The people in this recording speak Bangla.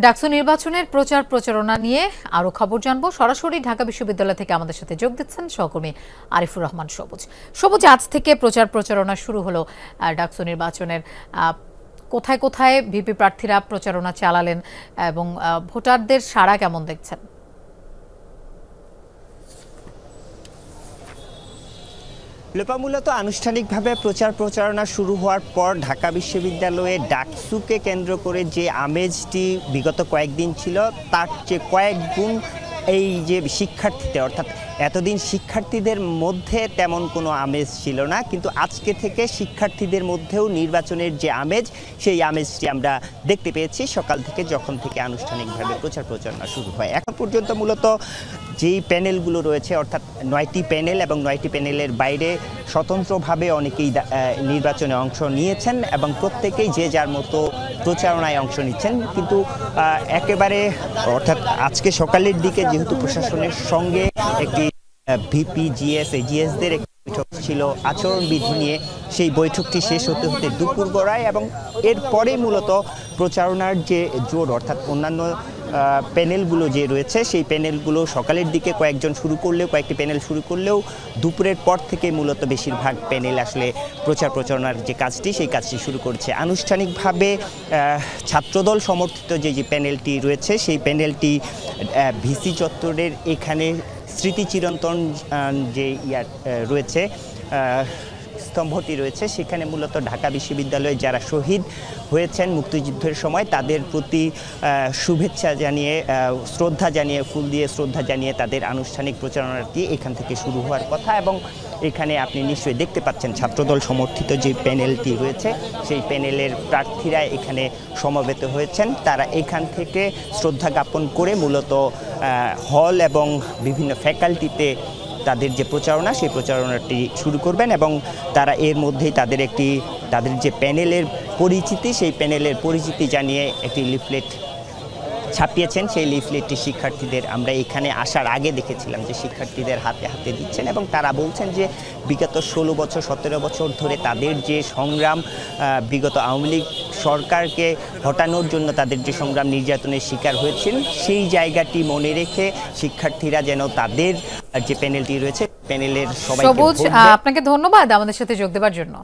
ডাকসু নির্বাচনের প্রচার প্রচারণা নিয়ে আরো খবর জানবো। সরাসরি ঢাকা বিশ্ববিদ্যালয় থেকে আমাদের সাথে যোগ দিচ্ছেন সহকর্মী আরিফুর রহমান সবুজ। সবুজ, আজ থেকে প্রচার প্রচারণা শুরু হলো ডাকসু নির্বাচনের। কোথায় কোথায় ভিপি প্রার্থীরা প্রচারণা চালালেন এবং ভোটারদের সাড়া কেমন দেখছেন? মূলত আনুষ্ঠানিকভাবে প্রচার প্রচারণা শুরু হওয়ার পর ঢাকা বিশ্ববিদ্যালয়ে ডাকসুকে কেন্দ্র করে যে আমেজটি বিগত কয়েকদিন ছিল তার চেয়ে কয়েক গুণ এই যে শিক্ষার্থীদের, অর্থাৎ এতদিন শিক্ষার্থীদের মধ্যে তেমন কোনো আমেজ ছিল না, কিন্তু আজকে থেকে শিক্ষার্থীদের মধ্যেও নির্বাচনের যে আমেজ, সেই আমেজটি আমরা দেখতে পেয়েছি সকাল থেকে, যখন থেকে আনুষ্ঠানিকভাবে প্রচার প্রচারণা শুরু হয়। এখন পর্যন্ত মূলত যেই প্যানেলগুলো রয়েছে, অর্থাৎ 9টি প্যানেল এবং 9টি প্যানেলের বাইরে স্বতন্ত্রভাবে অনেকেই নির্বাচনে অংশ নিয়েছেন এবং প্রত্যেকেই যে যার মতো প্রচারণায় অংশ নিচ্ছেন। কিন্তু একেবারে অর্থাৎ আজকে সকালের দিকে যেহেতু প্রশাসনের সঙ্গে একটি ভিপি জিএস এজিএসদের একটি বৈঠক ছিল আচরণবিধি নিয়ে, সেই বৈঠকটি শেষ হতে হতে দুপুর গড়ায় এবং এরপরে মূলত প্রচারণার যে জোর, অর্থাৎ অন্যান্য প্যানেলগুলো যে রয়েছে সেই প্যানেলগুলো সকালের দিকে কয়েকটি প্যানেল শুরু করলেও দুপুরের পর থেকে মূলত বেশিরভাগ প্যানেল আসলে প্রচার প্রচারণার যে কাজটি, সেই কাজটি শুরু করছে। আনুষ্ঠানিকভাবে ছাত্রদল সমর্থিত যে প্যানেলটি রয়েছে, সেই প্যানেলটি ভিসি চত্বরের এখানে স্মৃতি চিরন্তন যে রয়েছে স্তম্ভটি রয়েছে, সেখানে মূলত ঢাকা বিশ্ববিদ্যালয়ে যারা শহীদ হয়েছেন মুক্তিযুদ্ধের সময় তাদের প্রতি শুভেচ্ছা জানিয়ে, শ্রদ্ধা জানিয়ে, ফুল দিয়ে শ্রদ্ধা জানিয়ে তাদের আনুষ্ঠানিক প্রচারণাটি এখান থেকে শুরু হওয়ার কথা। এবং এখানে আপনি নিশ্চয়ই দেখতে পাচ্ছেন ছাত্রদল সমর্থিত যে প্যানেলটি রয়েছে, সেই প্যানেলের প্রার্থীরা এখানে সমবেত হয়েছেন। তারা এখান থেকে শ্রদ্ধা জ্ঞাপন করে মূলত হল এবং বিভিন্ন ফ্যাকাল্টিতে তাদের যে প্রচারণা, সেই প্রচারণাটি শুরু করবেন এবং তারা এর মধ্যেই তাদের যে প্যানেলের পরিচিতি, সেই প্যানেলের পরিচিতি জানিয়ে একটি লিফলেট ছাপিয়েছেন। সেই লিফলেটটি শিক্ষার্থীদের আমরা এখানে আসার আগে দেখেছিলাম যে শিক্ষার্থীদের হাতে হাতে দিচ্ছেন এবং তারা বলছেন যে বিগত 16 বছর 17 বছর ধরে তাদের যে সংগ্রাম, বিগত আওয়ামী লীগ সরকারকে হটানোর জন্য তাদের যে সংগ্রাম, নির্যাতনের শিকার হয়েছেন, সেই জায়গাটি মনে রেখে শিক্ষার্থীরা যেন তাদের যে প্যানেলটি রয়েছে প্যানেলের সবাইকে। সবুজ, আপনাকে ধন্যবাদ আমাদের সাথে যোগ দেওয়ার জন্য।